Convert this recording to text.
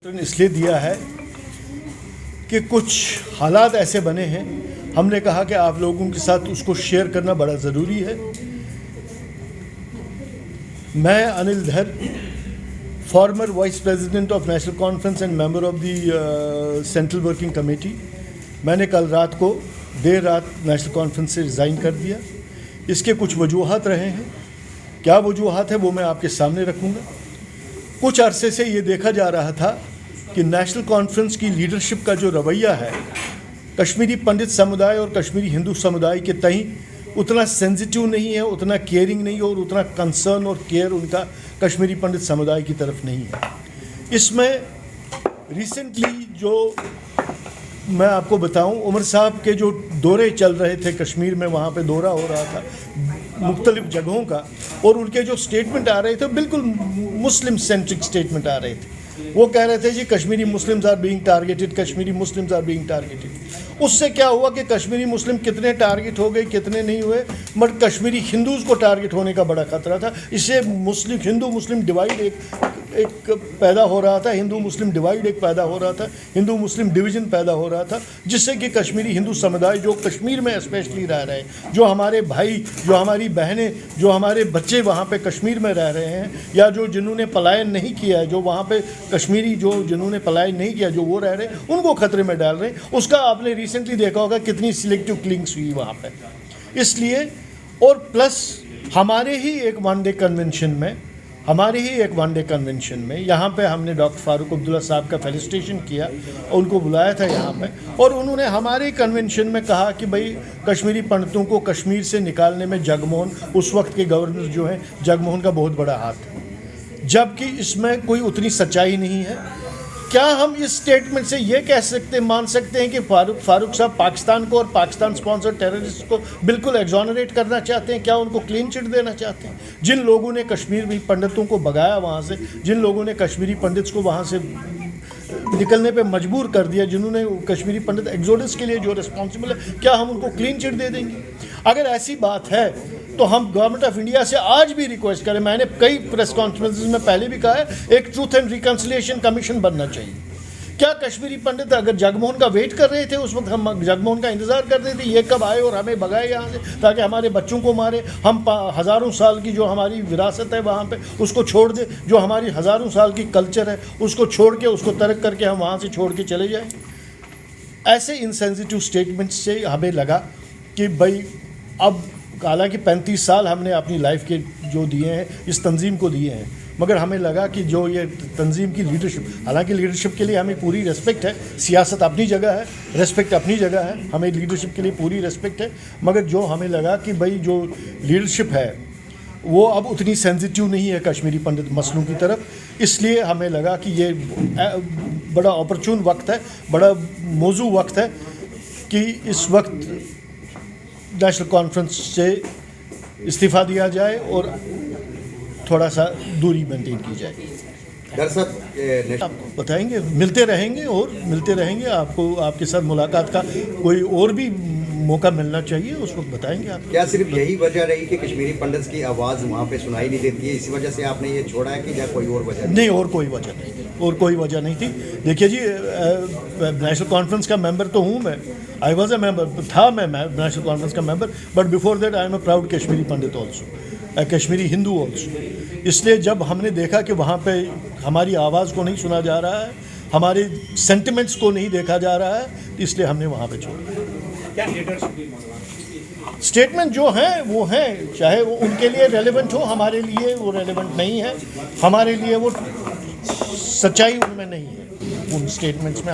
इसलिए दिया है कि कुछ हालात ऐसे बने हैं, हमने कहा कि आप लोगों के साथ उसको शेयर करना बड़ा ज़रूरी है। मैं अनिल धर, farmer vice president of national conference and member of the central working committee, मैंने कल रात को देर रात नेशनल कॉन्फ्रेंस से रिज़ाइन कर दिया। इसके कुछ वजूहात रहे हैं, क्या वजूहात है वो मैं आपके सामने रखूँगा। कुछ अरसे से ये देखा जा रहा था कि नेशनल कॉन्फ्रेंस की लीडरशिप का जो रवैया है कश्मीरी पंडित समुदाय और कश्मीरी हिंदू समुदाय के तई उतना सेंसिटिव नहीं है, उतना केयरिंग नहीं है और उतना कंसर्न और केयर उनका कश्मीरी पंडित समुदाय की तरफ नहीं है। इसमें रिसेंटली जो मैं आपको बताऊं, उमर साहब के जो दौरे चल रहे थे कश्मीर में, वहाँ पे दौरा हो रहा था मुख्तलिफ जगहों का, और उनके जो स्टेटमेंट आ रहे थे बिल्कुल मुस्लिम सेंट्रिक स्टेटमेंट आ रहे थे। वो कह रहे थे जी Kashmiri Muslims are being targeted, Kashmiri Muslims are being targeted. उससे क्या हुआ कि कश्मीरी मुस्लिम कितने टारगेट हो गए कितने नहीं हुए, बट कश्मीरी हिंदूज़ को टारगेट होने का बड़ा खतरा था। इससे हिंदू मुस्लिम डिवाइड एक पैदा हो रहा था, हिंदू मुस्लिम डिवाइड एक पैदा हो रहा था, हिंदू मुस्लिम डिवीज़न पैदा हो रहा था, जिससे कि कश्मीरी हिंदू समुदाय जो कश्मीर में स्पेशली रह रहे हैं, जो हमारे भाई, जो हमारी बहनें, जो हमारे बच्चे वहाँ पे कश्मीर में रह रहे हैं, या जो जिन्होंने पलायन नहीं किया है, जो वहाँ पे कश्मीरी जो जिन्होंने पलायन नहीं किया, जो वो रह रहे हैं, उनको खतरे में डाल रहे हैं। उसका आपने रिसेंटली देखा होगा कितनी सिलेक्टिव किलिंग्स हुई वहाँ पे। इसलिए और प्लस हमारे ही एक वनडे कन्वेंशन में यहाँ पे हमने डॉक्टर फारूक अब्दुल्ला साहब का फेलिसिटेशन किया, उनको बुलाया था यहाँ पे, और उन्होंने हमारे कन्वेंशन में कहा कि भाई कश्मीरी पंडितों को कश्मीर से निकालने में जगमोहन, उस वक्त के गवर्नर जो हैं जगमोहन का बहुत बड़ा हाथ है, जबकि इसमें कोई उतनी सच्चाई नहीं है। क्या हम इस स्टेटमेंट से ये मान सकते हैं कि फारूक साहब पाकिस्तान को और पाकिस्तान स्पॉन्सर टेररिस्ट को बिल्कुल एग्जॉनरेट करना चाहते हैं? क्या उनको क्लीन चिट देना चाहते हैं? जिन लोगों ने कश्मीरी पंडितों को भगाया वहाँ से, जिन लोगों ने कश्मीरी पंडित्स को वहाँ से निकलने पे मजबूर कर दिया, जिन्होंने कश्मीरी पंडित एग्जोडस के लिए जो रिस्पॉन्सिबल है, क्या हम उनको क्लीन चिट दे देंगे? अगर ऐसी बात है तो हम गवर्नमेंट ऑफ इंडिया से आज भी रिक्वेस्ट करें, मैंने कई प्रेस कॉन्फ्रेंसेस में पहले भी कहा है, एक ट्रूथ एंड रिकन्सिलिएशन कमीशन बनना चाहिए। क्या कश्मीरी पंडित अगर जगमोहन का वेट कर रहे थे, उस वक्त हम जगमोहन का इंतज़ार कर रहे थे ये कब आए और हमें भगाए यहाँ से, ताकि हमारे बच्चों को मारे, हम हज़ारों साल की जो हमारी विरासत है वहाँ पे उसको छोड़ दे, जो हमारी हज़ारों साल की कल्चर है उसको छोड़ के, उसको तर्क करके हम वहाँ से छोड़ के चले जाएँ? ऐसे इनसेंसिटिव स्टेटमेंट से हमें लगा कि भाई अब हालांकि 35 साल हमने अपनी लाइफ के जो दिए हैं इस तंजीम को दिए हैं, मगर हमें लगा कि जो ये तंजीम की लीडरशिप, हालांकि लीडरशिप के लिए हमें पूरी रेस्पेक्ट है, सियासत अपनी जगह है, रेस्पेक्ट अपनी जगह है, हमें लीडरशिप के लिए पूरी रेस्पेक्ट है, मगर जो हमें लगा कि भाई जो लीडरशिप है वो अब उतनी सेंसिटिव नहीं है कश्मीरी पंडित मसलों की तरफ। इसलिए हमें लगा कि ये बड़ा ऑपर्चून वक्त है, बड़ा मौजू वक्त है कि इस वक्त नेशनल कॉन्फ्रेंस से इस्तीफ़ा दिया जाए और थोड़ा सा दूरी मेंटेन की जाए। दरअसल आपको बताएंगे, मिलते रहेंगे आपको, आपके साथ मुलाकात का कोई और भी मौका मिलना चाहिए, उस वक्त बताएंगे आप। क्या सिर्फ यही वजह रही कि कश्मीरी पंडित्स की आवाज़ वहाँ पे सुनाई नहीं देती है, इसी वजह से आपने ये छोड़ा है कि या कोई और वजह? नहीं, और कोई वजह नहीं थी। देखिए जी, नेशनल कॉन्फ्रेंस का मेंबर तो हूँ मैं, आई वॉज ए मेंबर, मैं नेशनल कॉन्फ्रेंस का member, but before that I am a proud Kashmiri Pandit also, Kashmiri Hindu also. इसलिए जब हमने देखा कि वहाँ पे हमारी आवाज़ को नहीं सुना जा रहा है, हमारे सेंटिमेंट्स को नहीं देखा जा रहा है, इसलिए हमने वहाँ पे छोड़ा। क्या लीडरशिप स्टेटमेंट जो हैं वो हैं, चाहे वो उनके लिए रेलेवेंट हो, हमारे लिए वो रेलेवेंट नहीं है, हमारे लिए वो सच्चाई उनमें नहीं है, उन स्टेटमेंट्स में।